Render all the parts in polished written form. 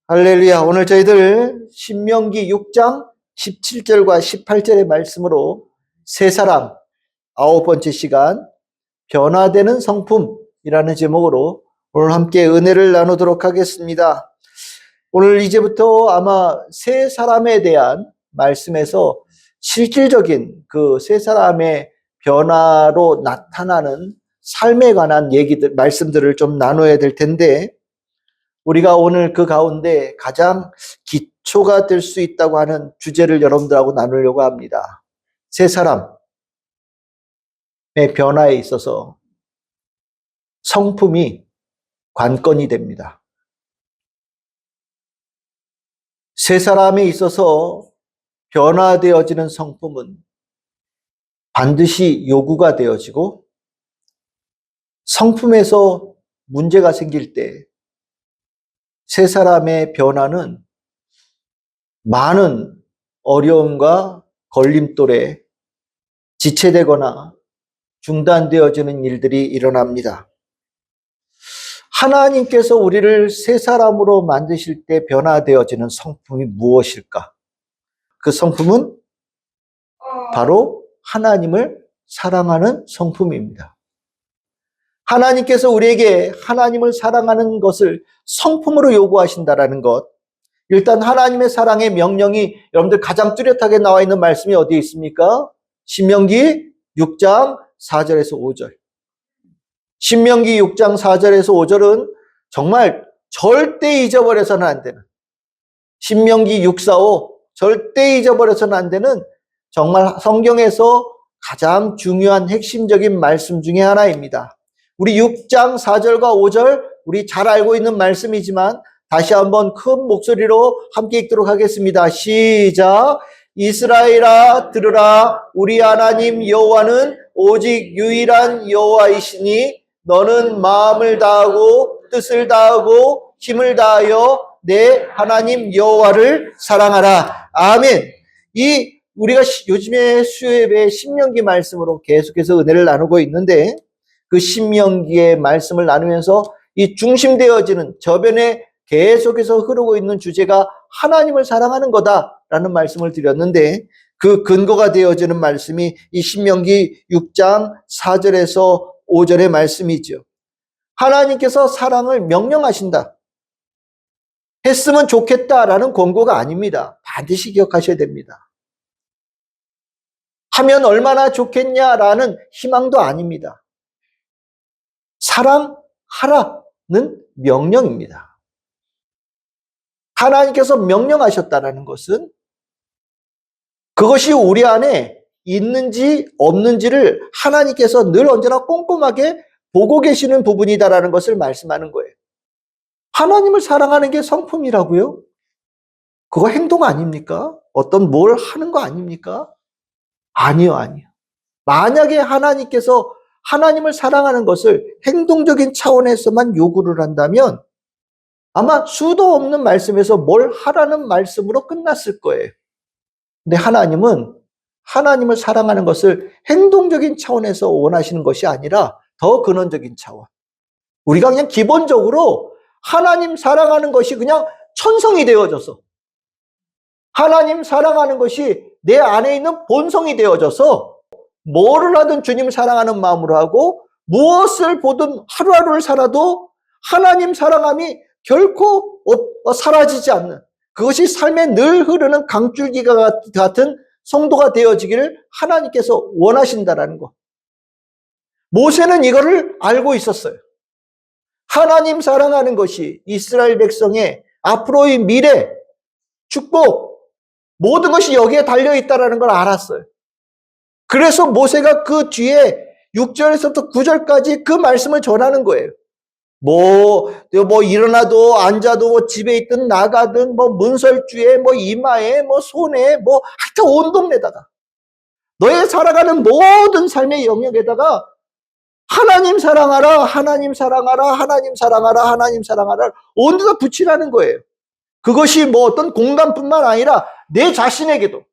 할렐루야. 오늘 저희들 신명기 6장 17절과 18절의 말씀으로 세 사람 9번째 시간 변화되는 성품이라는 제목으로 오늘 함께 은혜를 나누도록 하겠습니다. 오늘 이제부터 아마 세 사람에 대한 말씀에서 실질적인 그 세 사람의 변화로 나타나는 삶에 관한 말씀들을 좀 나눠야 될 텐데, 우리가 오늘 그 가운데 가장 기초가 될 수 있다고 하는 주제를 여러분들하고 나누려고 합니다. 세 사람의 변화에 있어서 성품이 관건이 됩니다. 세 사람에 있어서 변화되어지는 성품은 반드시 요구가 되어지고, 성품에서 문제가 생길 때 세 사람의 변화는 많은 어려움과 걸림돌에 지체되거나 중단되어지는 일들이 일어납니다. 하나님께서 우리를 세 사람으로 만드실 때 변화되어지는 성품이 무엇일까? 그 성품은 바로 하나님을 사랑하는 성품입니다. 하나님께서 우리에게 하나님을 사랑하는 것을 성품으로 요구하신다라는 것, 일단 하나님의 사랑의 명령이 여러분들 가장 뚜렷하게 나와 있는 말씀이 어디에 있습니까? 신명기 6장 4절에서 5절. 신명기 6장 4절에서 5절은 정말 절대 잊어버려서는 안 되는, 신명기 6, 4, 5 절대 잊어버려서는 안 되는 정말 성경에서 가장 중요한 핵심적인 말씀 중에 하나입니다. 우리 6장 4절과 5절 우리 잘 알고 있는 말씀이지만 다시 한번 큰 목소리로 함께 읽도록 하겠습니다. 시작. 이스라엘아 들으라. 우리 하나님 여호와는 오직 유일한 여호와이시니 너는 마음을 다하고 뜻을 다하고 힘을 다하여 내 하나님 여호와를 사랑하라. 아멘. 우리가 요즘에 수요예배 신명기 말씀으로 계속해서 은혜를 나누고 있는데, 그 신명기의 말씀을 나누면서 이 중심되어지는 저변에 계속해서 흐르고 있는 주제가 하나님을 사랑하는 거다라는 말씀을 드렸는데, 그 근거가 되어지는 말씀이 이 신명기 6장 4절에서 5절의 말씀이죠. 하나님께서 사랑을 명령하신다. 했으면 좋겠다라는 권고가 아닙니다. 반드시 기억하셔야 됩니다. 하면 얼마나 좋겠냐라는 희망도 아닙니다. 사랑하라는 명령입니다. 하나님께서 명령하셨다는 것은 그것이 우리 안에 있는지 없는지를 하나님께서 늘 언제나 꼼꼼하게 보고 계시는 부분이다라는 것을 말씀하는 거예요. 하나님을 사랑하는 게 성품이라고요? 그거 행동 아닙니까? 어떤 뭘 하는 거 아닙니까? 아니요. 만약에 하나님께서 하나님을 사랑하는 것을 행동적인 차원에서만 요구를 한다면 아마 수도 없는 말씀에서 뭘 하라는 말씀으로 끝났을 거예요. 근데 하나님은 하나님을 사랑하는 것을 행동적인 차원에서 원하시는 것이 아니라 더 근원적인 차원. 우리가 그냥 기본적으로 하나님 사랑하는 것이 그냥 천성이 되어져서, 하나님 사랑하는 것이 내 안에 있는 본성이 되어져서 뭐를 하든 주님을 사랑하는 마음으로 하고, 무엇을 보든 하루하루를 살아도 하나님 사랑함이 결코 사라지지 않는, 그것이 삶에 늘 흐르는 강줄기가 같은 성도가 되어지기를 하나님께서 원하신다라는 것. 모세는 이거를 알고 있었어요. 하나님 사랑하는 것이 이스라엘 백성의 앞으로의 미래, 축복, 모든 것이 여기에 달려있다는 걸 알았어요. 그래서 모세가 그 뒤에 6절에서부터 9절까지 그 말씀을 전하는 거예요. 일어나도 앉아도 집에 있든 나가든 문설주에 이마에 손에 하여튼 온 동네다가 너의 살아가는 모든 삶의 영역에다가 하나님 사랑하라, 하나님 사랑하라, 하나님 사랑하라, 하나님 사랑하라 온 데다 붙이라는 거예요. 그것이 어떤 공간뿐만 아니라 내 자신에게도,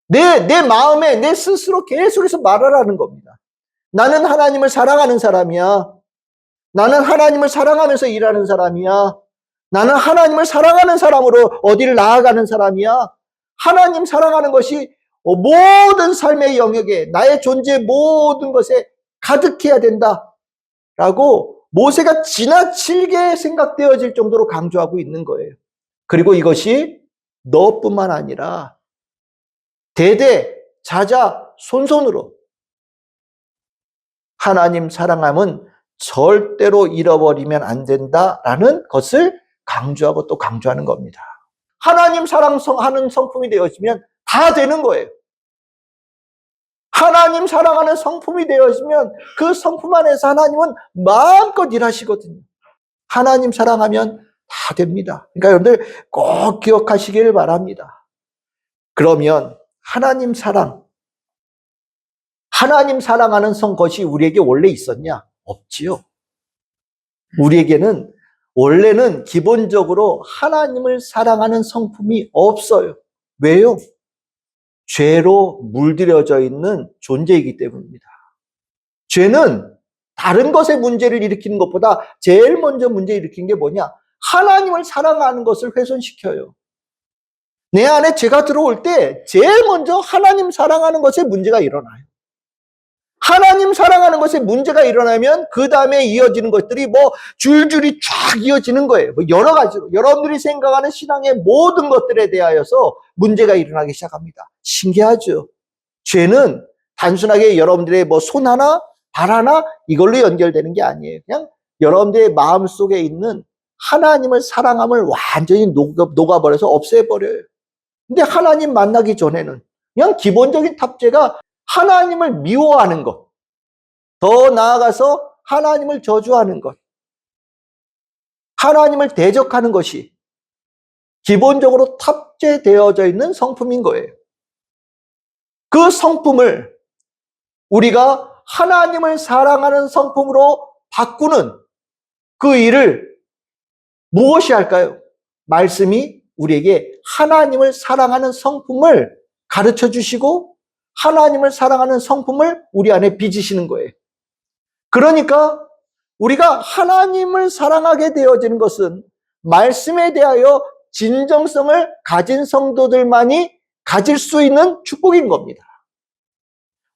내 마음에 내 스스로 계속해서 말하라는 겁니다. 나는 하나님을 사랑하는 사람이야. 나는 하나님을 사랑하면서 일하는 사람이야. 나는 하나님을 사랑하는 사람으로 어디를 나아가는 사람이야. 하나님 사랑하는 것이 모든 삶의 영역에 나의 존재 모든 것에 가득해야 된다라고 모세가 지나치게 생각되어질 정도로 강조하고 있는 거예요. 그리고 이것이 너뿐만 아니라 대대 자자 손손으로 하나님 사랑함은 절대로 잃어버리면 안 된다라는 것을 강조하고 또 강조하는 겁니다. 하나님 사랑하는 성품이 되어지면 다 되는 거예요. 하나님 사랑하는 성품이 되어지면 그 성품 안에서 하나님은 마음껏 일하시거든요. 하나님 사랑하면 다 됩니다. 그러니까 여러분들 꼭 기억하시길 바랍니다. 그러면 하나님 사랑하는 것이 우리에게 원래 있었냐? 없지요. 우리에게는 원래는 기본적으로 하나님을 사랑하는 성품이 없어요. 왜요? 죄로 물들여져 있는 존재이기 때문입니다. 죄는 다른 것의 문제를 일으키는 것보다 제일 먼저 문제 일으킨 게 뭐냐? 하나님을 사랑하는 것을 훼손시켜요. 내 안에 죄가 들어올 때 제일 먼저 하나님 사랑하는 것에 문제가 일어나요. 하나님 사랑하는 것에 문제가 일어나면 그 다음에 이어지는 것들이 줄줄이 쫙 이어지는 거예요. 여러 가지로 여러분들이 생각하는 신앙의 모든 것들에 대하여서 문제가 일어나기 시작합니다. 신기하죠? 죄는 단순하게 여러분들의 손 하나 발 하나 이걸로 연결되는 게 아니에요. 그냥 여러분들의 마음속에 있는 하나님을 사랑함을 완전히 녹아버려서 없애버려요. 근데 하나님 만나기 전에는 그냥 기본적인 탑재가 하나님을 미워하는 것, 더 나아가서 하나님을 저주하는 것, 하나님을 대적하는 것이 기본적으로 탑재되어져 있는 성품인 거예요. 그 성품을 우리가 하나님을 사랑하는 성품으로 바꾸는 그 일을 무엇이 할까요? 말씀이 우리에게 하나님을 사랑하는 성품을 가르쳐 주시고 하나님을 사랑하는 성품을 우리 안에 빚으시는 거예요. 그러니까 우리가 하나님을 사랑하게 되어지는 것은 말씀에 대하여 진정성을 가진 성도들만이 가질 수 있는 축복인 겁니다.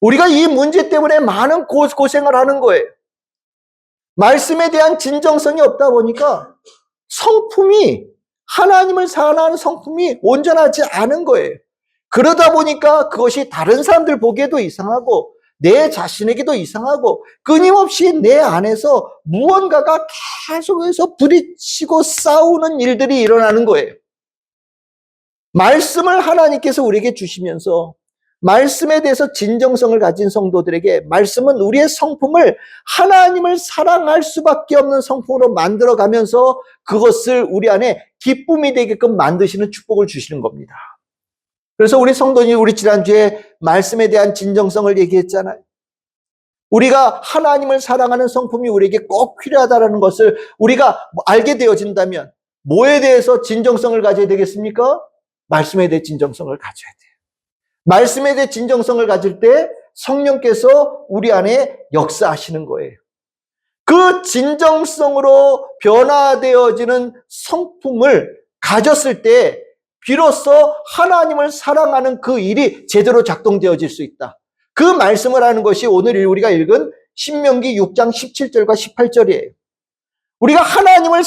우리가 이 문제 때문에 많은 고생을 하는 거예요. 말씀에 대한 진정성이 없다 보니까 성품이 하나님을 사랑하는 성품이 온전하지 않은 거예요. 그러다 보니까 그것이 다른 사람들 보기에도 이상하고 내 자신에게도 이상하고 끊임없이 내 안에서 무언가가 계속해서 부딪히고 싸우는 일들이 일어나는 거예요. 말씀을 하나님께서 우리에게 주시면서 말씀에 대해서 진정성을 가진 성도들에게 말씀은 우리의 성품을 하나님을 사랑할 수밖에 없는 성품으로 만들어가면서 그것을 우리 안에 기쁨이 되게끔 만드시는 축복을 주시는 겁니다. 그래서 우리 성도님, 우리 지난주에 말씀에 대한 진정성을 얘기했잖아요. 우리가 하나님을 사랑하는 성품이 우리에게 꼭 필요하다는 것을 우리가 알게 되어진다면 뭐에 대해서 진정성을 가져야 되겠습니까? 말씀에 대해 진정성을 가져야 돼요. 말씀에 대해 진정성을 가질 때 성령께서 우리 안에 역사하시는 거예요. 그 진정성으로 변화되어지는 성품을 가졌을 때 비로소 하나님을 사랑하는 그 일이 제대로 작동되어질 수 있다. 그 말씀을 하는 것이 오늘 우리가 읽은 신명기 6장 17절과 18절이에요. 우리가 하나님을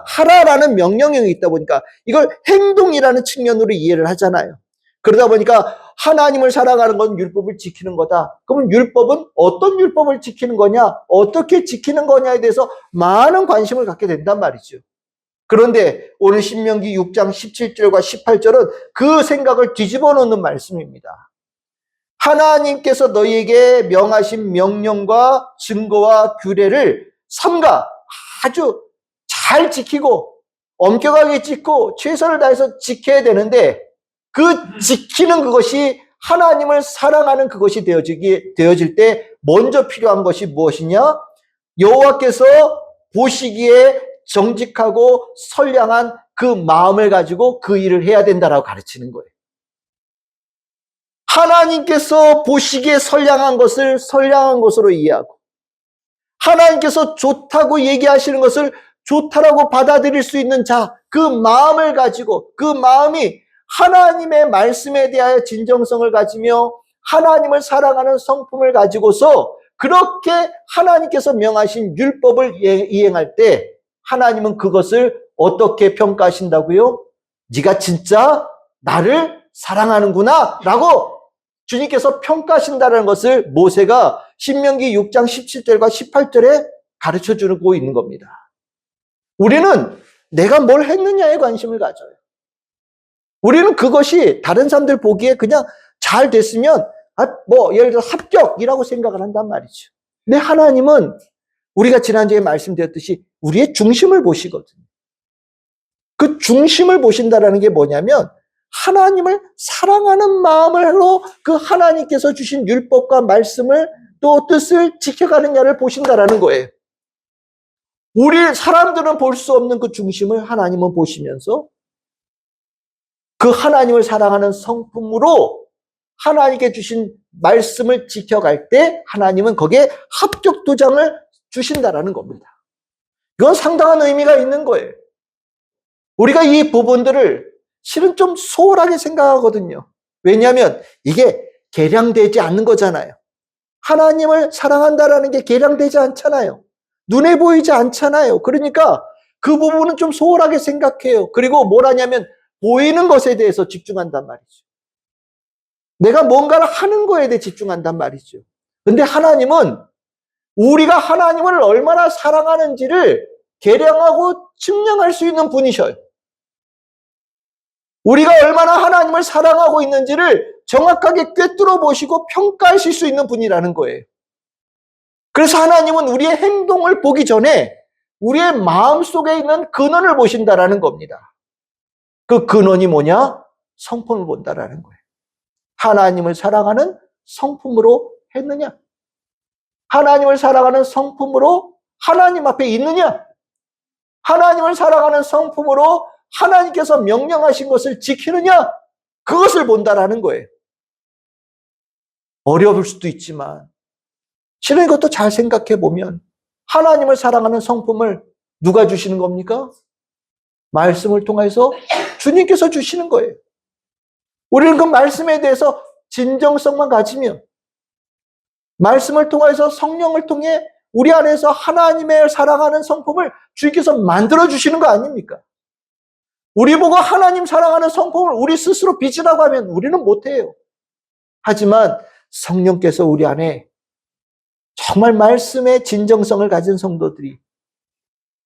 하라라는 명령형이 있다 보니까 이걸 행동이라는 측면으로 이해를 하잖아요. 그러다 보니까 하나님을 사랑하는 건 율법을 지키는 거다. 그러면 율법은 어떤 율법을 지키는 거냐? 어떻게 지키는 거냐에 대해서 많은 관심을 갖게 된단 말이죠. 그런데 오늘 신명기 6장 17절과 18절은 그 생각을 뒤집어 놓는 말씀입니다. 하나님께서 너희에게 명하신 명령과 증거와 규례를 삼가 아주 잘 지키고 엄격하게 지키고 최선을 다해서 지켜야 되는데 그 지키는 그것이 하나님을 사랑하는 그것이 되어질 때 먼저 필요한 것이 무엇이냐? 여호와께서 보시기에 정직하고 선량한 그 마음을 가지고 그 일을 해야 된다라고 가르치는 거예요. 하나님께서 보시기에 선량한 것을 선량한 것으로 이해하고 하나님께서 좋다고 얘기하시는 것을 좋다라고 받아들일 수 있는 자, 그 마음을 가지고 그 마음이 하나님의 말씀에 대하여 진정성을 가지며 하나님을 사랑하는 성품을 가지고서 그렇게 하나님께서 명하신 율법을 이행할 때 하나님은 그것을 어떻게 평가하신다고요? 네가 진짜 나를 사랑하는구나 라고 주님께서 평가하신다는 것을 모세가 신명기 6장 17절과 18절에 가르쳐주고 있는 겁니다. 우리는 내가 뭘 했느냐에 관심을 가져요. 우리는 그것이 다른 사람들 보기에 그냥 잘 됐으면 예를 들어 합격이라고 생각을 한단 말이죠. 근데 하나님은 우리가 지난주에 말씀드렸듯이 우리의 중심을 보시거든요. 그 중심을 보신다는 게 뭐냐면 하나님을 사랑하는 마음으로 그 하나님께서 주신 율법과 말씀을 또 뜻을 지켜가느냐를 보신다라는 거예요. 우리 사람들은 볼 수 없는 그 중심을 하나님은 보시면서 그 하나님을 사랑하는 성품으로 하나님께 주신 말씀을 지켜갈 때 하나님은 거기에 합격 도장을 주신다라는 겁니다. 이건 상당한 의미가 있는 거예요. 우리가 이 부분들을 실은 좀 소홀하게 생각하거든요. 왜냐하면 이게 계량되지 않는 거잖아요. 하나님을 사랑한다라는 게 계량되지 않잖아요. 눈에 보이지 않잖아요. 그러니까 그 부분은 좀 소홀하게 생각해요. 그리고 뭘 하냐면 보이는 것에 대해서 집중한단 말이죠. 내가 뭔가를 하는 거에 대해 집중한단 말이죠. 근데 하나님은 우리가 하나님을 얼마나 사랑하는지를 계량하고 측량할 수 있는 분이셔요. 우리가 얼마나 하나님을 사랑하고 있는지를 정확하게 꿰뚫어 보시고 평가하실 수 있는 분이라는 거예요. 그래서 하나님은 우리의 행동을 보기 전에 우리의 마음속에 있는 근원을 보신다라는 겁니다. 그 근원이 뭐냐? 성품을 본다라는 거예요. 하나님을 사랑하는 성품으로 했느냐? 하나님을 사랑하는 성품으로 하나님 앞에 있느냐? 하나님을 사랑하는 성품으로 하나님께서 명령하신 것을 지키느냐? 그것을 본다라는 거예요. 어려울 수도 있지만 실은 이것도 잘 생각해 보면 하나님을 사랑하는 성품을 누가 주시는 겁니까? 말씀을 통해서 주님께서 주시는 거예요. 우리는 그 말씀에 대해서 진정성만 가지면 말씀을 통해서 성령을 통해 우리 안에서 하나님을 사랑하는 성품을 주님께서 만들어 주시는 거 아닙니까? 우리 보고 하나님 사랑하는 성품을 우리 스스로 빚으라고 하면 우리는 못해요. 하지만 성령께서 우리 안에 정말 말씀의 진정성을 가진 성도들이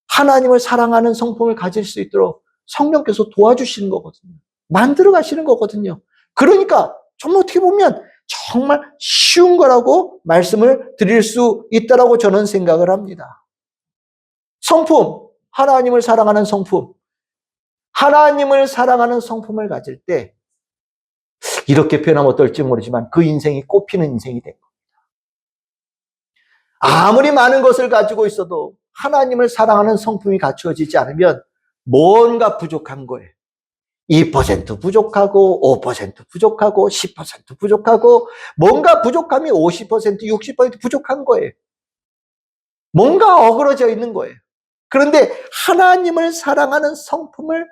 하나님을 사랑하는 성품을 가질 수 있도록 성령께서 도와주시는 거거든요. 만들어 가시는 거거든요. 그러니까 정말 어떻게 보면 정말 쉬운 거라고 말씀을 드릴 수 있다라고 저는 생각을 합니다. 성품, 하나님을 사랑하는 성품. 하나님을 사랑하는 성품을 가질 때 이렇게 표현하면 어떨지 모르지만 그 인생이 꽃피는 인생이 된 겁니다. 아무리 많은 것을 가지고 있어도 하나님을 사랑하는 성품이 갖추어지지 않으면 뭔가 부족한 거예요. 2% 부족하고 5% 부족하고 10% 부족하고 뭔가 부족함이 50% 60% 부족한 거예요. 뭔가 어그러져 있는 거예요. 그런데 하나님을 사랑하는 성품을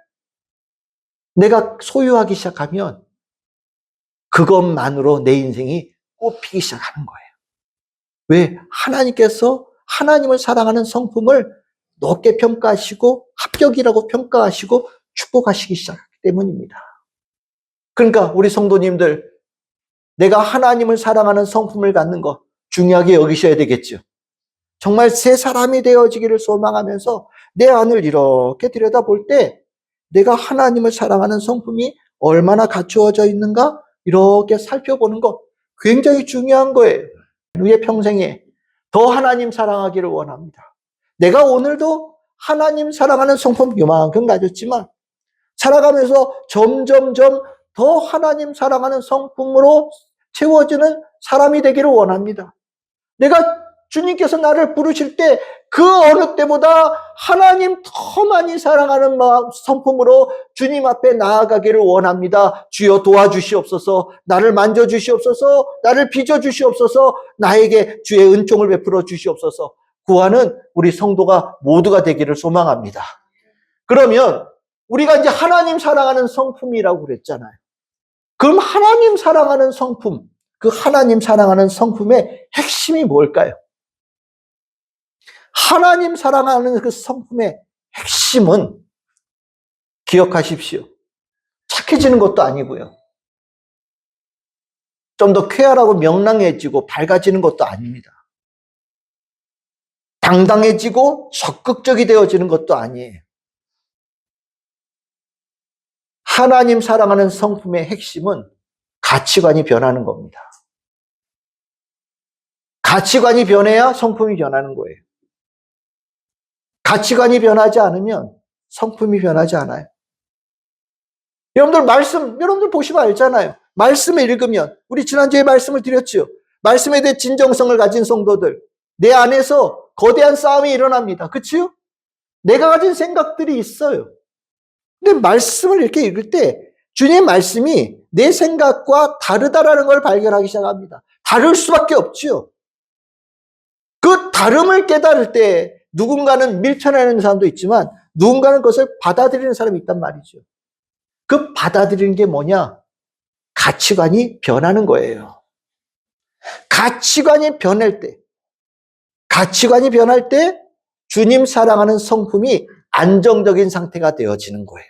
내가 소유하기 시작하면 그것만으로 내 인생이 꽃피기 시작하는 거예요. 왜? 하나님께서 하나님을 사랑하는 성품을 높게 평가하시고 합격이라고 평가하시고 축복하시기 시작하기 때문입니다. 그러니까 우리 성도님들, 내가 하나님을 사랑하는 성품을 갖는 거 중요하게 여기셔야 되겠죠. 정말 새 사람이 되어지기를 소망하면서 내 안을 이렇게 들여다볼 때 내가 하나님을 사랑하는 성품이 얼마나 갖추어져 있는가 이렇게 살펴보는 거 굉장히 중요한 거예요. 우리의 평생에 더 하나님 사랑하기를 원합니다. 내가 오늘도 하나님 사랑하는 성품 요만큼 가졌지만 살아가면서 점점점 더 하나님 사랑하는 성품으로 채워지는 사람이 되기를 원합니다. 내가 주님께서 나를 부르실 때 그 어느 때보다 하나님 더 많이 사랑하는 성품으로 주님 앞에 나아가기를 원합니다. 주여 도와주시옵소서, 나를 만져주시옵소서, 나를 빚어주시옵소서, 나에게 주의 은총을 베풀어 주시옵소서. 구하는 우리 성도가 모두가 되기를 소망합니다. 그러면 우리가 이제 하나님 사랑하는 성품이라고 그랬잖아요. 그럼 하나님 사랑하는 성품, 그 하나님 사랑하는 성품의 핵심이 뭘까요? 하나님 사랑하는 그 성품의 핵심은 기억하십시오. 착해지는 것도 아니고요. 좀 더 쾌활하고 명랑해지고 밝아지는 것도 아닙니다. 당당해지고 적극적이 되어지는 것도 아니에요. 하나님 사랑하는 성품의 핵심은 가치관이 변하는 겁니다. 가치관이 변해야 성품이 변하는 거예요. 가치관이 변하지 않으면 성품이 변하지 않아요. 여러분들 보시면 알잖아요. 말씀을 읽으면, 우리 지난주에 말씀을 드렸죠. 말씀에 대해 진정성을 가진 성도들, 내 안에서 거대한 싸움이 일어납니다. 그치요? 내가 가진 생각들이 있어요. 근데 말씀을 이렇게 읽을 때 주님의 말씀이 내 생각과 다르다라는 걸 발견하기 시작합니다. 다를 수밖에 없지요. 그 다름을 깨달을 때 누군가는 밀쳐내는 사람도 있지만 누군가는 그것을 받아들이는 사람이 있단 말이죠. 그 받아들이는 게 뭐냐? 가치관이 변하는 거예요. 가치관이 변할 때 주님 사랑하는 성품이 안정적인 상태가 되어지는 거예요.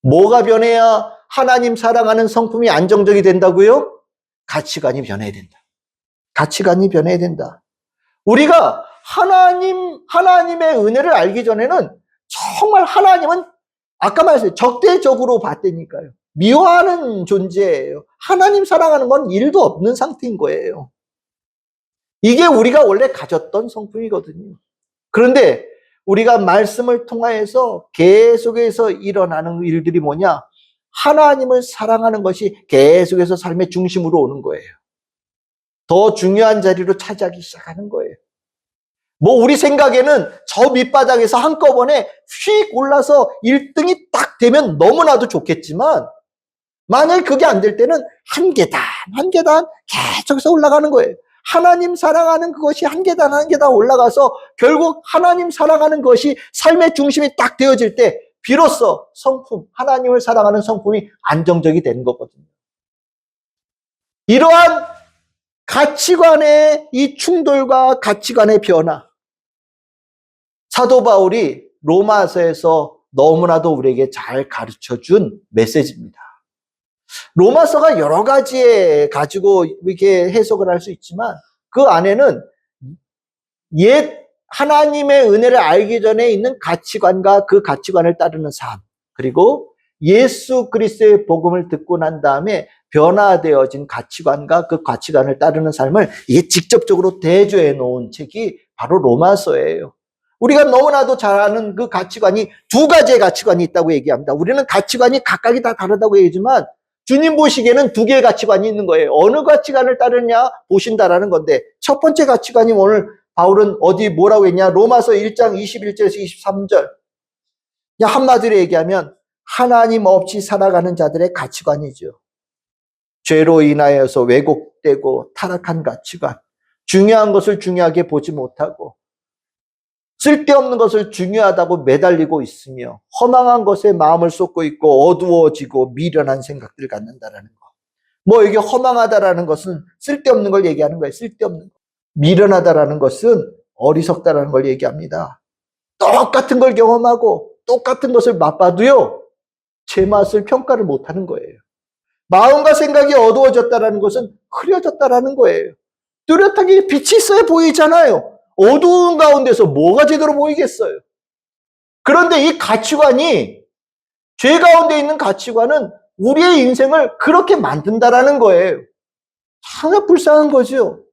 뭐가 변해야 하나님 사랑하는 성품이 안정적이 된다고요? 가치관이 변해야 된다. 가치관이 변해야 된다. 우리가 하나님의 은혜를 알기 전에는 정말 하나님은 아까 말했어요. 적대적으로 봤다니까요. 미워하는 존재예요. 하나님 사랑하는 건 일도 없는 상태인 거예요. 이게 우리가 원래 가졌던 성품이거든요. 그런데 우리가 말씀을 통하여서 계속해서 일어나는 일들이 뭐냐? 하나님을 사랑하는 것이 계속해서 삶의 중심으로 오는 거예요. 더 중요한 자리로 차지하기 시작하는 거예요. 뭐 우리 생각에는 저 밑바닥에서 한꺼번에 휙 올라서 1등이 딱 되면 너무나도 좋겠지만 만약에 그게 안 될 때는 한 계단 계속해서 올라가는 거예요. 하나님 사랑하는 그것이 한 계단 올라가서 결국 하나님 사랑하는 것이 삶의 중심이 딱 되어질 때 비로소 성품, 하나님을 사랑하는 성품이 안정적이 되는 거거든요. 이러한 가치관의 이 충돌과 가치관의 변화, 사도 바울이 로마서에서 너무나도 우리에게 잘 가르쳐준 메시지입니다. 로마서가 여러 가지에 가지고 이렇게 해석을 할 수 있지만 그 안에는 옛 하나님의 은혜를 알기 전에 있는 가치관과 그 가치관을 따르는 삶, 그리고 예수 그리스도의 복음을 듣고 난 다음에 변화되어진 가치관과 그 가치관을 따르는 삶을 이게 직접적으로 대조해 놓은 책이 바로 로마서예요. 우리가 너무나도 잘 아는 그 가치관이 두 가지의 가치관이 있다고 얘기합니다. 우리는 가치관이 각각이 다 다르다고 얘기하지만 주님 보시기에는 두 개의 가치관이 있는 거예요. 어느 가치관을 따르냐 보신다라는 건데 첫 번째 가치관이 오늘 바울은 어디 뭐라고 했냐? 로마서 1장 21절에서 23절. 한마디로 얘기하면 하나님 없이 살아가는 자들의 가치관이죠. 죄로 인하여서 왜곡되고 타락한 가치관. 중요한 것을 중요하게 보지 못하고 쓸데없는 것을 중요하다고 매달리고 있으며 허망한 것에 마음을 쏟고 있고 어두워지고 미련한 생각들을 갖는다라는 거. 뭐 이게 허망하다라는 것은 쓸데없는 걸 얘기하는 거예요. 쓸데없는 거. 미련하다라는 것은 어리석다라는 걸 얘기합니다. 똑같은 걸 경험하고 똑같은 것을 맛봐도요. 제 맛을 평가를 못하는 거예요. 마음과 생각이 어두워졌다라는 것은 흐려졌다라는 거예요. 뚜렷하게 빛이 있어야 보이잖아요. 어두운 가운데서 뭐가 제대로 보이겠어요? 그런데 이 가치관이, 죄 가운데 있는 가치관은 우리의 인생을 그렇게 만든다라는 거예요. 참 불쌍한 거죠.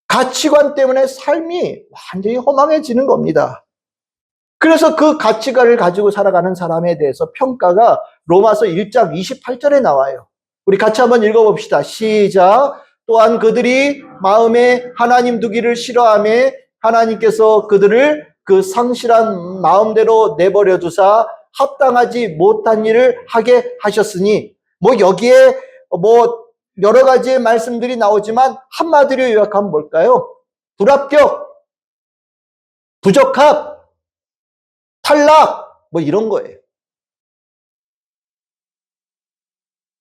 가치관 때문에 삶이 완전히 허망해지는 겁니다. 그래서 그 가치관을 가지고 살아가는 사람에 대해서 평가가 로마서 1장 28절에 나와요. 우리 같이 한번 읽어봅시다. 시작. 또한 그들이 마음에 하나님 두기를 싫어하며 하나님께서 그들을 그 상실한 마음대로 내버려 두사 합당하지 못한 일을 하게 하셨으니 뭐 여기에 뭐 여러 가지의 말씀들이 나오지만 한마디로 요약하면 뭘까요? 불합격, 부적합, 탈락, 뭐 이런 거예요.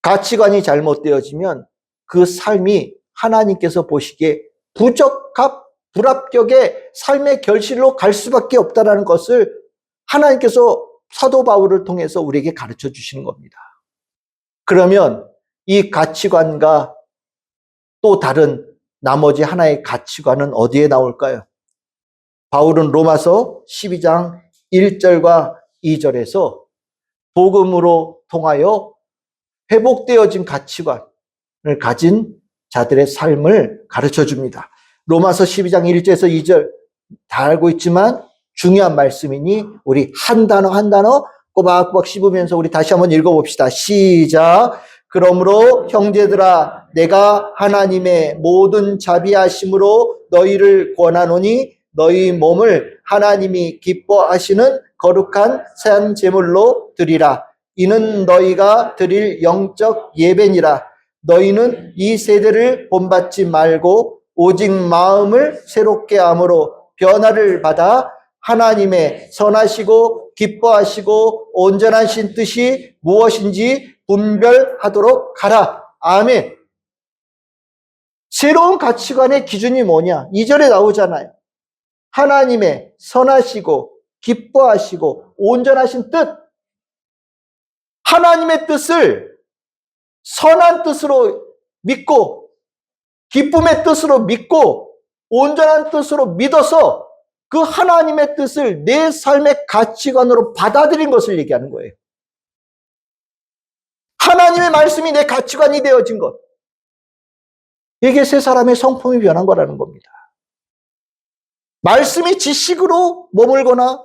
가치관이 잘못되어지면 그 삶이 하나님께서 보시기에 부적합, 불합격의 삶의 결실로 갈 수밖에 없다는 것을 하나님께서 사도 바울을 통해서 우리에게 가르쳐 주시는 겁니다. 그러면 이 가치관과 또 다른 나머지 하나의 가치관은 어디에 나올까요? 바울은 로마서 12장 1절과 2절에서 복음으로 통하여 회복되어진 가치관을 가진 자들의 삶을 가르쳐 줍니다. 로마서 12장 1절에서 2절 다 알고 있지만 중요한 말씀이니 우리 한 단어 한 단어 꼬박꼬박 씹으면서 우리 다시 한번 읽어봅시다. 시작. 그러므로 형제들아 내가 하나님의 모든 자비하심으로 너희를 권하노니 너희 몸을 하나님이 기뻐하시는 거룩한 산 제물로 드리라. 이는 너희가 드릴 영적 예배니라. 너희는 이 세대를 본받지 말고 오직 마음을 새롭게 함으로 변화를 받아 하나님의 선하시고 기뻐하시고 온전하신 뜻이 무엇인지 분별하도록 하라. 아멘. 새로운 가치관의 기준이 뭐냐? 2절에 나오잖아요. 하나님의 선하시고 기뻐하시고 온전하신 뜻. 하나님의 뜻을 선한 뜻으로 믿고 기쁨의 뜻으로 믿고 온전한 뜻으로 믿어서 그 하나님의 뜻을 내 삶의 가치관으로 받아들인 것을 얘기하는 거예요. 하나님의 말씀이 내 가치관이 되어진 것. 이게 세 사람의 성품이 변한 거라는 겁니다. 말씀이 지식으로 머물거나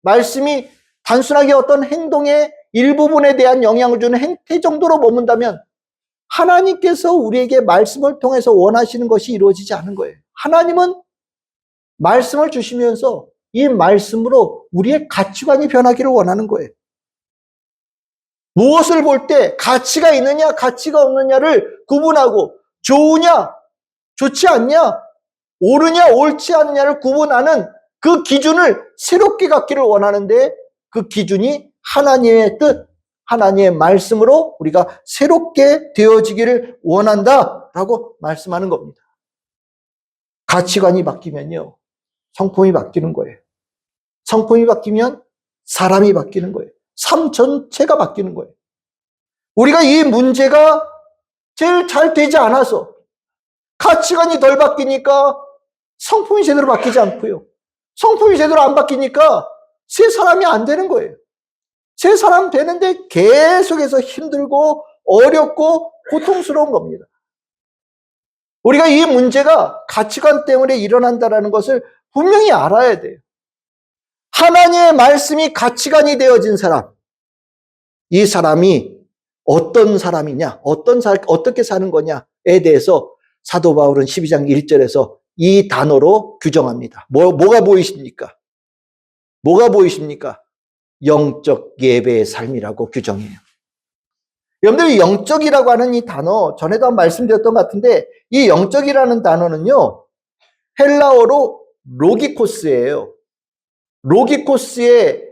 말씀이 단순하게 어떤 행동의 일부분에 대한 영향을 주는 행태 정도로 머문다면 하나님께서 우리에게 말씀을 통해서 원하시는 것이 이루어지지 않은 거예요. 하나님은 말씀을 주시면서 이 말씀으로 우리의 가치관이 변하기를 원하는 거예요. 무엇을 볼 때 가치가 있느냐 가치가 없느냐를 구분하고 좋으냐 좋지 않냐 옳으냐 옳지 않느냐를 구분하는 그 기준을 새롭게 갖기를 원하는데 그 기준이 하나님의 뜻, 하나님의 말씀으로 우리가 새롭게 되어지기를 원한다라고 말씀하는 겁니다. 가치관이 바뀌면요. 성품이 바뀌는 거예요. 성품이 바뀌면 사람이 바뀌는 거예요. 삶 전체가 바뀌는 거예요. 우리가 이 문제가 제일 잘 되지 않아서 가치관이 덜 바뀌니까 성품이 제대로 바뀌지 않고요. 성품이 제대로 안 바뀌니까 새 사람이 안 되는 거예요. 새 사람 되는데 계속해서 힘들고 어렵고 고통스러운 겁니다. 우리가 이 문제가 가치관 때문에 일어난다는 것을 분명히 알아야 돼요. 하나님의 말씀이 가치관이 되어진 사람, 이 사람이 어떤 사람이냐, 어떻게 사는 거냐에 대해서 사도 바울은 12장 1절에서 이 단어로 규정합니다. 뭐가 보이십니까? 뭐가 보이십니까? 영적 예배의 삶이라고 규정해요. 여러분들이 영적이라고 하는 이 단어, 전에도 한번 말씀드렸던 것 같은데, 이 영적이라는 단어는요, 헬라어로 로기코스예요. 로기코스는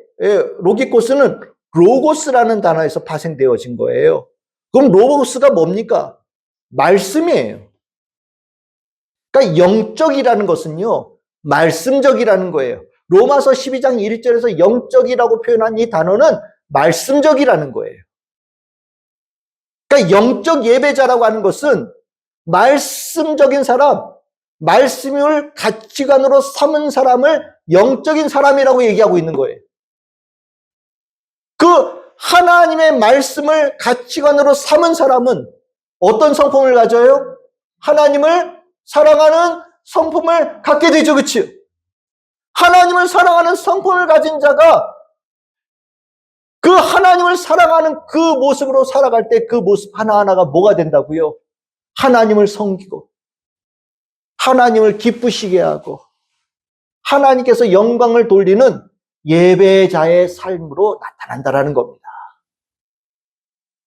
로고스라는 단어에서 파생되어진 거예요. 그럼 로고스가 뭡니까? 말씀이에요. 그러니까 영적이라는 것은요, 말씀적이라는 거예요. 로마서 12장 1절에서 영적이라고 표현한 이 단어는 말씀적이라는 거예요. 그러니까 영적 예배자라고 하는 것은 말씀적인 사람, 말씀을 가치관으로 삼은 사람을 영적인 사람이라고 얘기하고 있는 거예요. 그 하나님의 말씀을 가치관으로 삼은 사람은 어떤 성품을 가져요? 하나님을 사랑하는 성품을 갖게 되죠. 그렇죠? 하나님을 사랑하는 성품을 가진 자가 그 하나님을 사랑하는 그 모습으로 살아갈 때 그 모습 하나하나가 뭐가 된다고요? 하나님을 섬기고 하나님을 기쁘시게 하고 하나님께서 영광을 돌리는 예배자의 삶으로 나타난다라는 겁니다.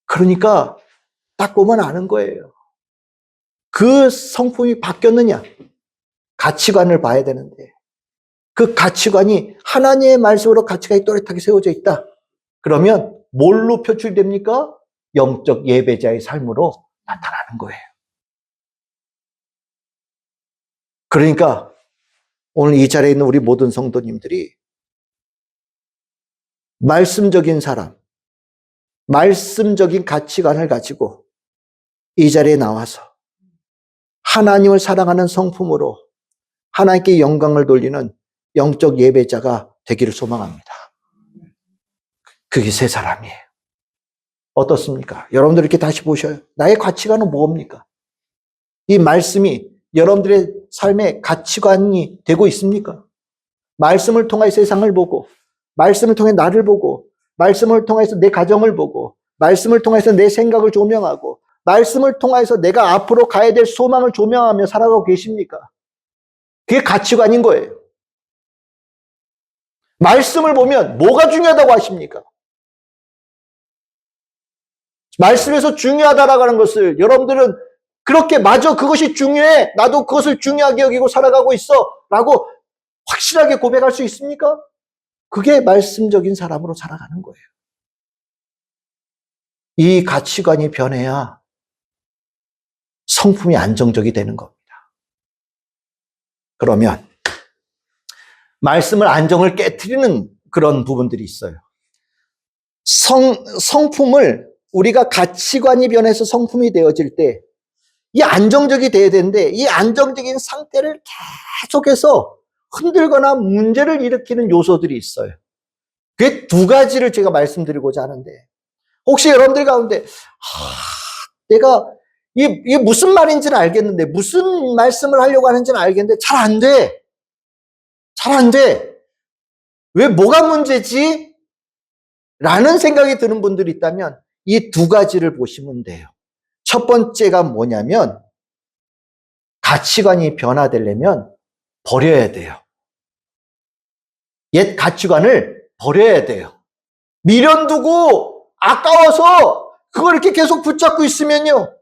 그러니까 딱 보면 아는 거예요. 그 성품이 바뀌었느냐? 가치관을 봐야 되는데 그 가치관이 하나님의 말씀으로 가치관이 또렷하게 세워져 있다. 그러면 뭘로 표출됩니까? 영적 예배자의 삶으로 나타나는 거예요. 그러니까 오늘 이 자리에 있는 우리 모든 성도님들이 말씀적인 사람, 말씀적인 가치관을 가지고 이 자리에 나와서 하나님을 사랑하는 성품으로 하나님께 영광을 돌리는 영적 예배자가 되기를 소망합니다. 그게 세 사람이에요. 어떻습니까? 여러분들 이렇게 다시 보셔요. 나의 가치관은 뭡니까? 이 말씀이 여러분들의 삶의 가치관이 되고 있습니까? 말씀을 통해 세상을 보고, 말씀을 통해 나를 보고, 말씀을 통해서 내 가정을 보고, 말씀을 통해서 내 생각을 조명하고, 말씀을 통해서 내가 앞으로 가야 될 소망을 조명하며 살아가고 계십니까? 그게 가치관인 거예요. 말씀을 보면 뭐가 중요하다고 하십니까? 말씀에서 중요하다라고 하는 것을 여러분들은 그렇게 맞아, 그것이 중요해, 나도 그것을 중요하게 여기고 살아가고 있어 라고 확실하게 고백할 수 있습니까? 그게 말씀적인 사람으로 살아가는 거예요. 이 가치관이 변해야 성품이 안정적이 되는 겁니다. 그러면 말씀을 안정을 깨트리는 그런 부분들이 있어요. 성품을 우리가 가치관이 변해서 성품이 되어질 때 이 안정적이 돼야 되는데 이 안정적인 상태를 계속해서 흔들거나 문제를 일으키는 요소들이 있어요. 그게 두 가지를 제가 말씀드리고자 하는데 혹시 여러분들 가운데 내가 이게 무슨 말인지는 알겠는데 무슨 말씀을 하려고 하는지는 알겠는데 잘 안 돼. 잘 안 돼. 왜 뭐가 문제지? 라는 생각이 드는 분들이 있다면 이 두 가지를 보시면 돼요. 첫 번째가 뭐냐면 가치관이 변화되려면 버려야 돼요. 옛 가치관을 버려야 돼요. 미련두고 아까워서 그걸 이렇게 계속 붙잡고 있으면요.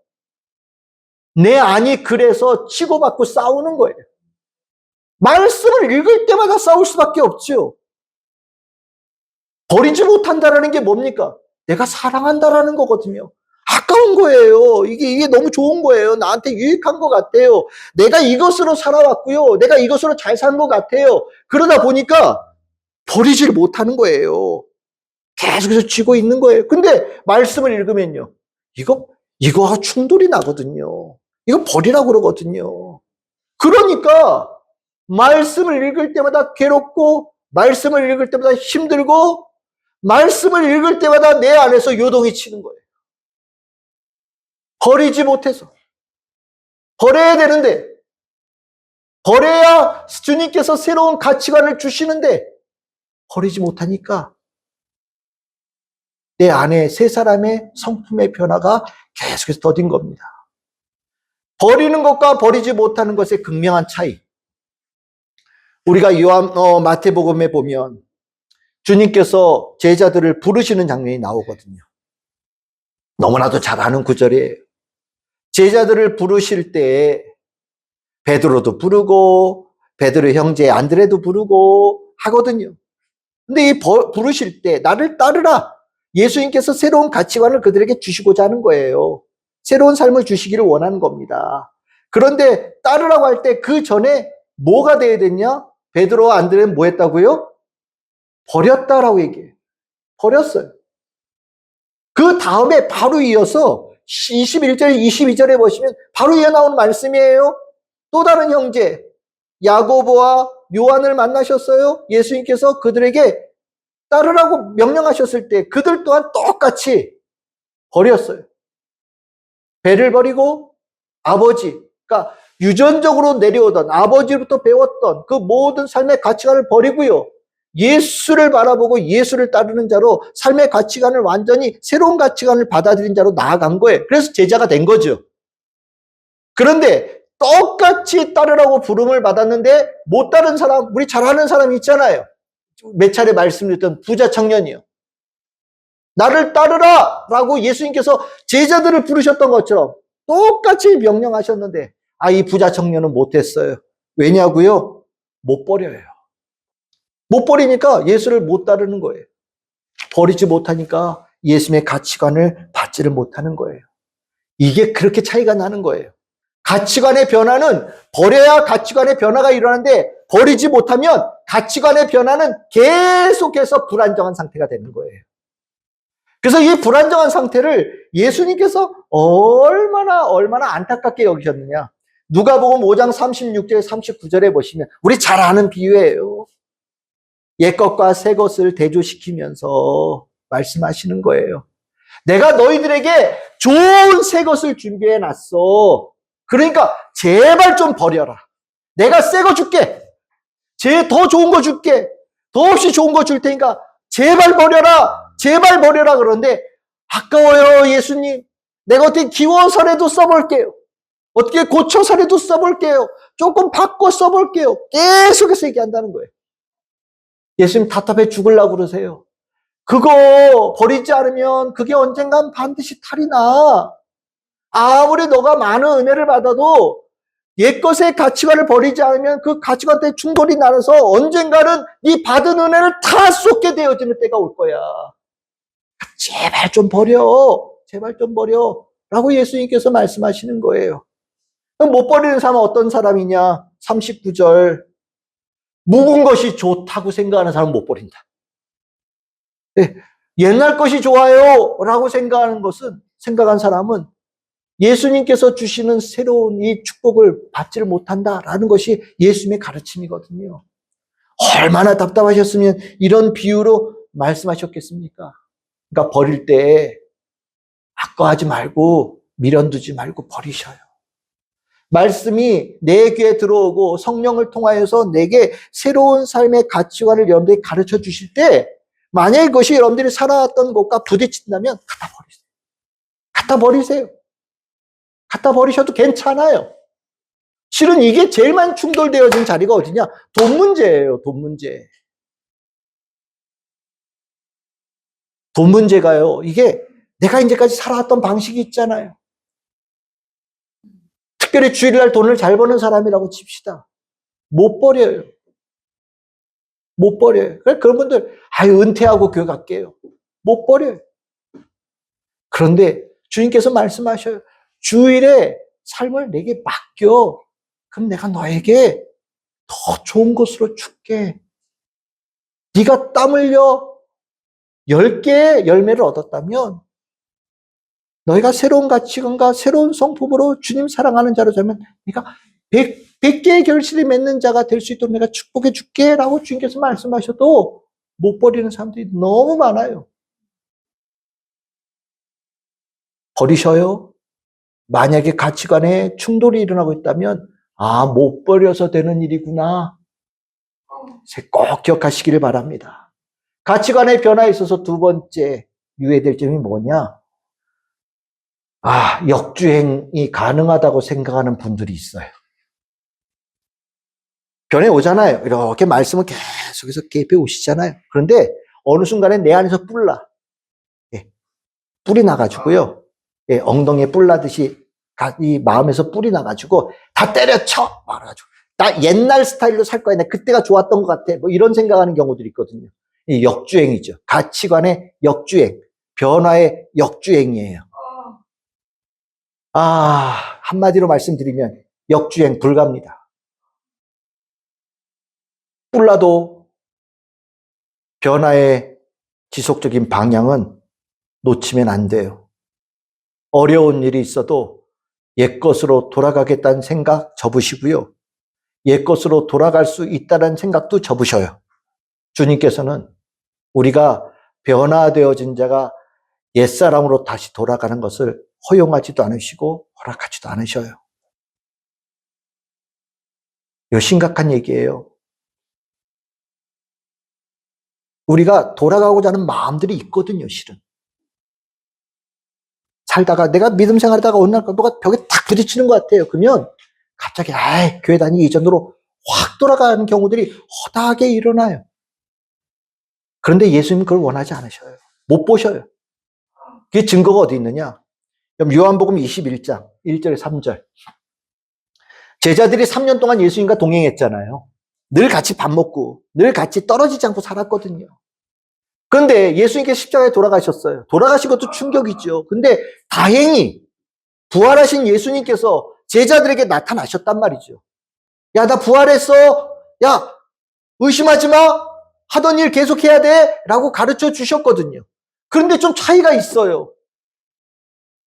내 안이 그래서 치고받고 싸우는 거예요. 말씀을 읽을 때마다 싸울 수밖에 없죠. 버리지 못한다라는 게 뭡니까? 내가 사랑한다라는 거거든요. 아까운 거예요. 이게 너무 좋은 거예요. 나한테 유익한 것 같아요. 내가 이것으로 살아왔고요. 내가 이것으로 잘 산 것 같아요. 그러다 보니까 버리질 못하는 거예요. 계속해서 쥐고 있는 거예요. 근데 말씀을 읽으면요. 이거와 충돌이 나거든요. 이거 버리라고 그러거든요. 그러니까 말씀을 읽을 때마다 괴롭고 말씀을 읽을 때마다 힘들고 말씀을 읽을 때마다 내 안에서 요동이 치는 거예요. 버리지 못해서. 버려야 되는데 버려야 주님께서 새로운 가치관을 주시는데 버리지 못하니까 내 안에 세 사람의 성품의 변화가 계속해서 더딘 겁니다. 버리는 것과 버리지 못하는 것의 극명한 차이. 우리가 마태복음에 보면 주님께서 제자들을 부르시는 장면이 나오거든요. 너무나도 잘 아는 구절이에요. 제자들을 부르실 때 베드로도 부르고 베드로 형제 안드레도 부르고 하거든요. 근데 이 부르실 때 나를 따르라. 예수님께서 새로운 가치관을 그들에게 주시고자 하는 거예요. 새로운 삶을 주시기를 원하는 겁니다. 그런데 따르라고 할 때 그 전에 뭐가 돼야 됐냐? 베드로와 안드레는 뭐 했다고요? 버렸다라고 얘기해요. 버렸어요. 그 다음에 바로 이어서 21절, 22절에 보시면 바로 이어 나오는 말씀이에요. 또 다른 형제 야고보와 요한을 만나셨어요. 예수님께서 그들에게 따르라고 명령하셨을 때 그들 또한 똑같이 버렸어요. 배를 버리고 아버지, 그러니까 유전적으로 내려오던 아버지로부터 배웠던 그 모든 삶의 가치관을 버리고요. 예수를 바라보고 예수를 따르는 자로 삶의 가치관을 완전히 새로운 가치관을 받아들인 자로 나아간 거예요. 그래서 제자가 된 거죠. 그런데 똑같이 따르라고 부름을 받았는데 못 따른 사람, 우리 잘 아는 사람 있잖아요. 몇 차례 말씀드렸던 부자 청년이요. 나를 따르라 라고 예수님께서 제자들을 부르셨던 것처럼 똑같이 명령하셨는데 이 부자 청년은 못했어요. 왜냐고요? 못 버려요. 못 버리니까 예수를 못 따르는 거예요. 버리지 못하니까 예수님의 가치관을 받지를 못하는 거예요. 이게 그렇게 차이가 나는 거예요. 가치관의 변화는 버려야 가치관의 변화가 일어나는데 버리지 못하면 가치관의 변화는 계속해서 불안정한 상태가 되는 거예요. 그래서 이 불안정한 상태를 예수님께서 얼마나 안타깝게 여기셨느냐. 누가복음 5장 36절 39절에 보시면 우리 잘 아는 비유예요. 옛것과 새것을 대조시키면서 말씀하시는 거예요. 내가 너희들에게 좋은 새것을 준비해 놨어. 그러니까 제발 좀 버려라. 내가 새 거 줄게. 더 좋은 거 줄게. 더 없이 좋은 거 줄 테니까 제발 버려라. 제발 버려라. 그런데 아까워요, 예수님. 내가 어떻게 기워서라도 써볼게요. 어떻게 고쳐서라도 써볼게요. 조금 바꿔 써볼게요. 계속해서 얘기한다는 거예요. 예수님 답답해 죽으려고 그러세요. 그거 버리지 않으면 그게 언젠간 반드시 탈이 나. 아무리 너가 많은 은혜를 받아도 옛것의 가치관을 버리지 않으면 그 가치관 때문에 충돌이 나서 언젠가는 네 받은 은혜를 다 쏟게 되어지는 때가 올 거야. 제발 좀 버려. 제발 좀 버려. 라고 예수님께서 말씀하시는 거예요. 못 버리는 사람은 어떤 사람이냐? 39절. 묵은 것이 좋다고 생각하는 사람은 못 버린다. 네. 옛날 것이 좋아요 라고 생각한 사람은 예수님께서 주시는 새로운 이 축복을 받지를 못한다라는 것이 예수님의 가르침이거든요. 얼마나 답답하셨으면 이런 비유로 말씀하셨겠습니까? 그러니까 버릴 때 아까워하지 말고 미련두지 말고 버리셔요. 말씀이 내 귀에 들어오고 성령을 통하여서 내게 새로운 삶의 가치관을 여러분들이 가르쳐 주실 때 만약에 그것이 여러분들이 살아왔던 것과 부딪힌다면 갖다 버리세요. 갖다 버리세요. 갖다 버리셔도 괜찮아요. 실은 이게 제일 많이 충돌되어진 자리가 어디냐? 돈 문제예요. 돈 문제. 돈 문제가요. 이게 내가 이제까지 살아왔던 방식이 있잖아요. 특별히 주일날 돈을 잘 버는 사람이라고 칩시다. 못 버려요. 못 버려요. 그런 분들 은퇴하고 교회 갈게요. 못 버려요. 그런데 주님께서 말씀하셔요. 주일에 삶을 내게 맡겨. 그럼 내가 너에게 더 좋은 것으로 줄게. 네가 땀 흘려 10개의 열매를 얻었다면 너희가 새로운 가치관과 새로운 성품으로 주님 사랑하는 자로 되면 네가 100개의 결실을 맺는 자가 될 수 있도록 내가 축복해 줄게 라고 주님께서 말씀하셔도 못 버리는 사람들이 너무 많아요. 버리셔요. 만약에 가치관에 충돌이 일어나고 있다면 못 버려서 되는 일이구나. 꼭 기억하시기를 바랍니다. 가치관의 변화에 있어서 두 번째 유의될 점이 뭐냐? 역주행이 가능하다고 생각하는 분들이 있어요. 변해 오잖아요. 이렇게 말씀을 계속해서 개입해 오시잖아요. 그런데 어느 순간에 내 안에서 뿔이 나가지고요. 엉덩이에 뿔 나듯이 이 마음에서 뿔이 나가지고 다 때려쳐! 말아가지고. 나 옛날 스타일로 살 거야. 나 그때가 좋았던 것 같아. 뭐 이런 생각하는 경우들이 있거든요. 이 역주행이죠. 가치관의 역주행. 변화의 역주행이에요. 한마디로 말씀드리면 역주행 불가입니다. 뿔나도 변화의 지속적인 방향은 놓치면 안 돼요. 어려운 일이 있어도 옛것으로 돌아가겠다는 생각 접으시고요. 옛것으로 돌아갈 수 있다는 생각도 접으셔요. 주님께서는 우리가 변화되어진 자가 옛사람으로 다시 돌아가는 것을 허용하지도 않으시고 허락하지도 않으셔요. 이거 심각한 얘기예요. 우리가 돌아가고자 하는 마음들이 있거든요, 실은. 살다가 내가 믿음 생활하다가 어느 날 뭐가 벽에 탁 부딪히는 것 같아요. 그러면 갑자기 교회 다니기 이전으로 확 돌아가는 경우들이 허다하게 일어나요. 그런데 예수님은 그걸 원하지 않으셔요. 못 보셔요. 그게 증거가 어디 있느냐? 요한복음 21장 1절 3절. 제자들이 3년 동안 예수님과 동행했잖아요. 늘 같이 밥 먹고 늘 같이 떨어지지 않고 살았거든요. 그런데 예수님께서 십자가에 돌아가셨어요. 돌아가신 것도 충격이죠. 근데 다행히 부활하신 예수님께서 제자들에게 나타나셨단 말이죠. 야, 나 부활했어. 야, 의심하지 마. 하던 일 계속해야 돼. 라고 가르쳐 주셨거든요. 그런데 좀 차이가 있어요.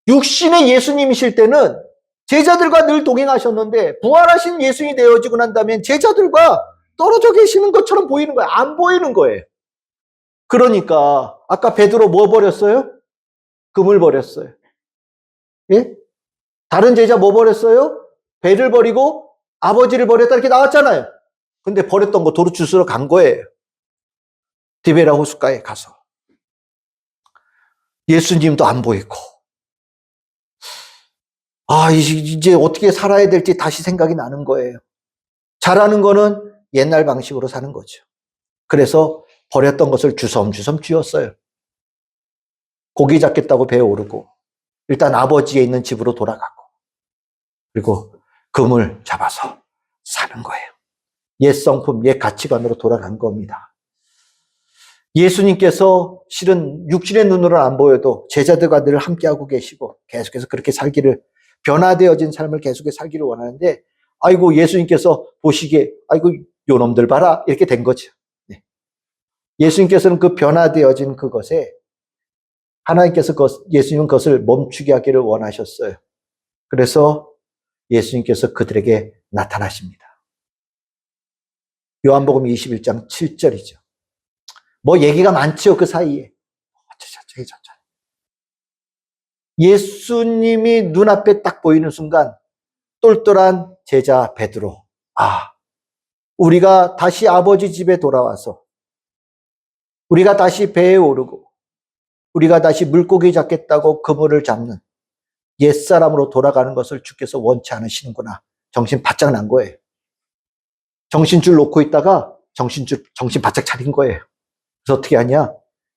육신의 예수님이실 때는 제자들과 늘 동행하셨는데 부활하신 예수님이 되어지고 난 다음에 제자들과 떨어져 계시는 것처럼 보이는 거예요. 안 보이는 거예요. 그러니까 아까 베드로 뭐 버렸어요? 금을 버렸어요. 예? 다른 제자 뭐 버렸어요? 배를 버리고 아버지를 버렸다 이렇게 나왔잖아요. 근데 버렸던 거 도로 주스러 간 거예요. 디베라 호숫가에 가서. 예수님도 안 보이고. 아, 이제 어떻게 살아야 될지 다시 생각이 나는 거예요. 잘하는 거는 옛날 방식으로 사는 거죠. 그래서 버렸던 것을 주섬주섬 쥐었어요. 고기 잡겠다고 배에 오르고 일단 아버지에 있는 집으로 돌아가고 그리고 금을 잡아서 사는 거예요. 옛 성품, 옛 가치관으로 돌아간 겁니다. 예수님께서 실은 육신의 눈으로는 안 보여도 제자들과 늘 함께하고 계시고 계속해서 그렇게 살기를 변화되어진 삶을 계속해서 살기를 원하는데 아이고 예수님께서 보시기에 아이고 요놈들 봐라 이렇게 된 거죠. 네. 예수님께서는 그 변화되어진 그것에 하나님께서 예수님은 그것을 멈추게 하기를 원하셨어요. 그래서 예수님께서 그들에게 나타나십니다. 요한복음 21장 7절이죠. 뭐 얘기가 많죠, 그 사이에. 예수님이 눈앞에 딱 보이는 순간 똘똘한 제자 베드로, 아, 우리가 다시 아버지 집에 돌아와서 우리가 다시 배에 오르고 우리가 다시 물고기 잡겠다고 그물을 잡는 옛사람으로 돌아가는 것을 주께서 원치 않으시는구나. 정신 바짝 난 거예요. 정신줄 놓고 있다가 정신 바짝 차린 거예요. 그래서 어떻게 하냐?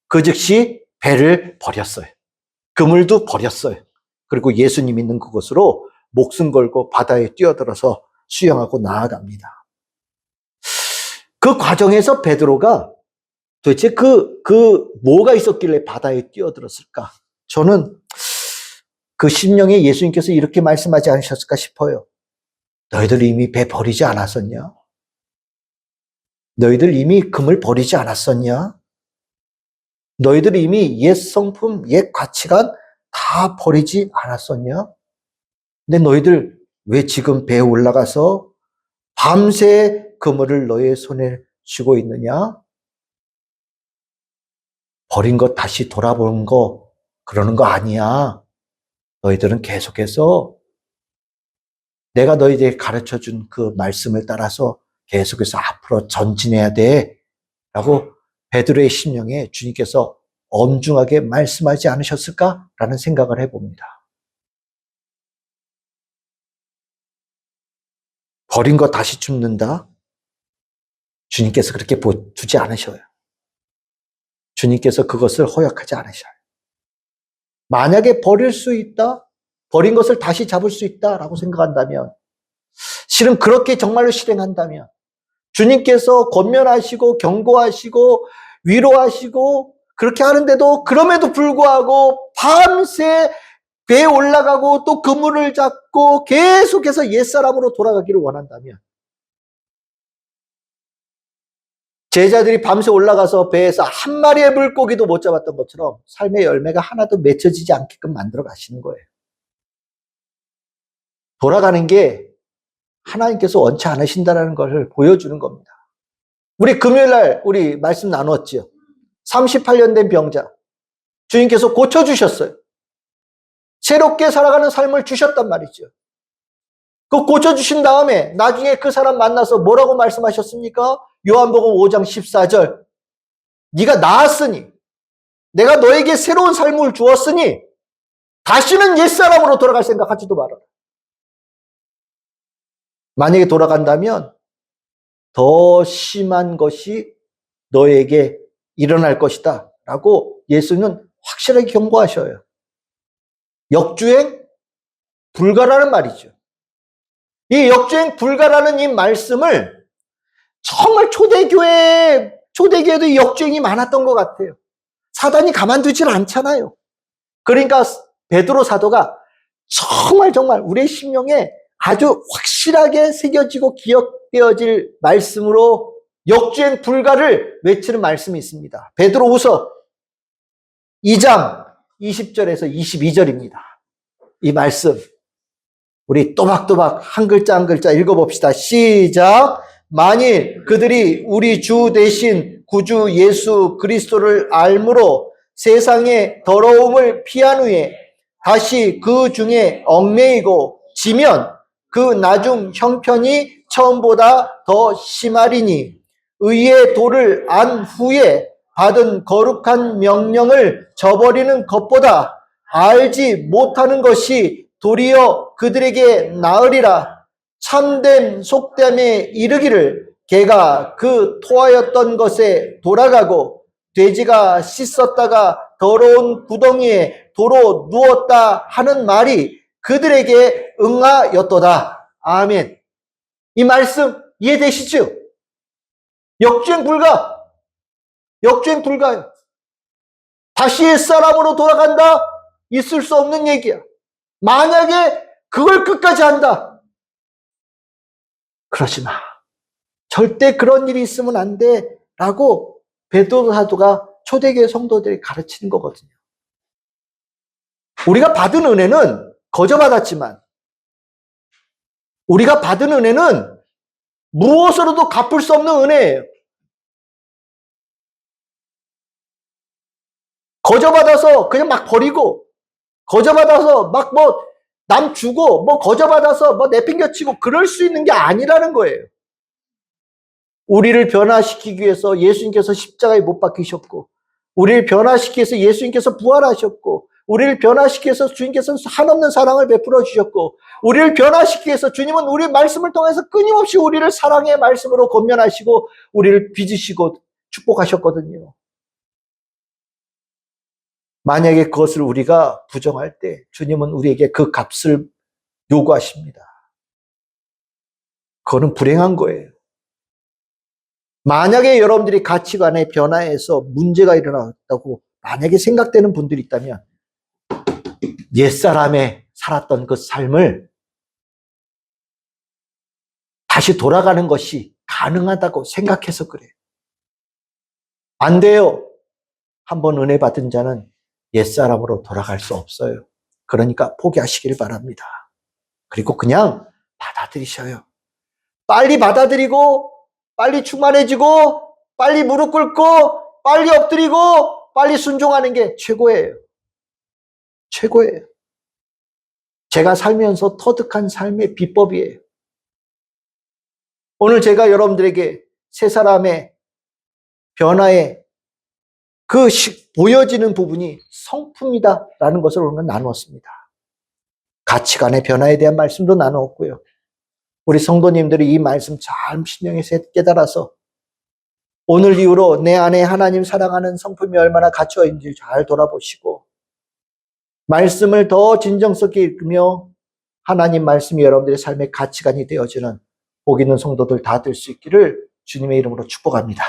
그 즉시 배를 버렸어요. 그물도 버렸어요. 그리고 예수님 있는 그곳으로 목숨 걸고 바다에 뛰어들어서 수영하고 나아갑니다. 그 과정에서 베드로가 도대체 뭐가 있었길래 바다에 뛰어들었을까? 저는 그 심령에 예수님께서 이렇게 말씀하지 않으셨을까 싶어요. 너희들 이미 배 버리지 않았었냐? 너희들 이미 금을 버리지 않았었냐? 너희들 이미 옛 성품, 옛 가치관 다 버리지 않았었냐? 근데 너희들 왜 지금 배에 올라가서 밤새 그물을 너의 손에 쥐고 있느냐? 버린 것 다시 돌아보는 거 그러는 거 아니야. 너희들은 계속해서 내가 너희들에게 가르쳐준 그 말씀을 따라서 계속해서 앞으로 전진해야 돼. 라고 베드로의 심령에 주님께서 엄중하게 말씀하지 않으셨을까라는 생각을 해봅니다. 버린 거 다시 줍는다? 주님께서 그렇게 두지 않으셔요. 주님께서 그것을 허락하지 않으셔요. 만약에 버릴 수 있다? 버린 것을 다시 잡을 수 있다라고 생각한다면 실은 그렇게 정말로 실행한다면 주님께서 권면하시고 경고하시고 위로하시고 그렇게 하는데도 그럼에도 불구하고 밤새 배에 올라가고 또 그물을 잡고 계속해서 옛사람으로 돌아가기를 원한다면 제자들이 밤새 올라가서 배에서 한 마리의 물고기도 못 잡았던 것처럼 삶의 열매가 하나도 맺혀지지 않게끔 만들어 가시는 거예요. 돌아가는 게 하나님께서 원치 않으신다는 것을 보여주는 겁니다. 우리 금요일날 우리 말씀 나눴죠. 38년 된 병자 주님께서 고쳐주셨어요. 새롭게 살아가는 삶을 주셨단 말이죠. 그 고쳐주신 다음에 나중에 그 사람 만나서 뭐라고 말씀하셨습니까? 요한복음 5장 14절 네가 나았으니 내가 너에게 새로운 삶을 주었으니 다시는 옛사람으로 돌아갈 생각하지도 말아라. 만약에 돌아간다면 더 심한 것이 너에게 일어날 것이다 라고 예수는 확실하게 경고하셔요. 역주행 불가라는 말이죠. 이 역주행 불가라는 이 말씀을 정말 초대교회에도 이 역주행이 많았던 것 같아요. 사단이 가만두질 않잖아요. 그러니까 베드로 사도가 정말 우리의 심령에 아주 확실하게 새겨지고 기억되어질 말씀으로 역주행 불가를 외치는 말씀이 있습니다. 베드로후서 2장 20절에서 22절입니다. 이 말씀 우리 또박또박 한 글자 한 글자 읽어봅시다. 시작. 만일 그들이 우리 주 대신 구주 예수 그리스도를 알므로 세상의 더러움을 피한 후에 다시 그 중에 얽매이고 지면 그 나중 형편이 처음보다 더 심하리니 의의 도를 안 후에 받은 거룩한 명령을 저버리는 것보다 알지 못하는 것이 도리어 그들에게 나으리라. 참된 속됨에 이르기를 개가 그 토하였던 것에 돌아가고 돼지가 씻었다가 더러운 구덩이에 도로 누웠다 하는 말이 그들에게 응하였도다. 아멘. 이 말씀 이해되시죠? 역주행 불가요. 다시 옛사람으로 돌아간다? 있을 수 없는 얘기야. 만약에 그걸 끝까지 한다. 그러지 마. 절대 그런 일이 있으면 안 돼. 라고 베드로 사도가 초대교회 성도들이 가르치는 거거든요. 우리가 받은 은혜는 거저 받았지만 우리가 받은 은혜는 무엇으로도 갚을 수 없는 은혜예요. 거저 받아서 그냥 막 버리고 거저 받아서 막 남 주고 거저 받아서 내팽겨치고 그럴 수 있는 게 아니라는 거예요. 우리를 변화시키기 위해서 예수님께서 십자가에 못 박히셨고 우리를 변화시키기 위해서 예수님께서 부활하셨고 우리를 변화시키기 위해서 주님께서 한없는 사랑을 베풀어 주셨고 우리를 변화시키기 위해서 주님은 우리 말씀을 통해서 끊임없이 우리를 사랑의 말씀으로 권면하시고 우리를 빚으시고 축복하셨거든요. 만약에 그것을 우리가 부정할 때 주님은 우리에게 그 값을 요구하십니다. 그거는 불행한 거예요. 만약에 여러분들이 가치관의 변화에서 문제가 일어났다고 만약에 생각되는 분들이 있다면 옛사람에 살았던 그 삶을 다시 돌아가는 것이 가능하다고 생각해서 그래요. 안 돼요. 한번 은혜 받은 자는 옛사람으로 돌아갈 수 없어요. 그러니까 포기하시길 바랍니다. 그리고 그냥 받아들이셔요. 빨리 받아들이고 빨리 충만해지고 빨리 무릎 꿇고 빨리 엎드리고 빨리 순종하는 게 최고예요. 최고예요. 제가 살면서 터득한 삶의 비법이에요. 오늘 제가 여러분들에게 세 사람의 변화의 그 보여지는 부분이 성품이다라는 것을 오늘 나누었습니다. 가치관의 변화에 대한 말씀도 나누었고요. 우리 성도님들이 이 말씀 잘 신령히 깨달아서 오늘 이후로 내 안에 하나님 사랑하는 성품이 얼마나 갇혀 있는지 잘 돌아보시고 말씀을 더 진정성있게 읽으며 하나님 말씀이 여러분들의 삶의 가치관이 되어지는 복 있는 성도들 다 될 수 있기를 주님의 이름으로 축복합니다.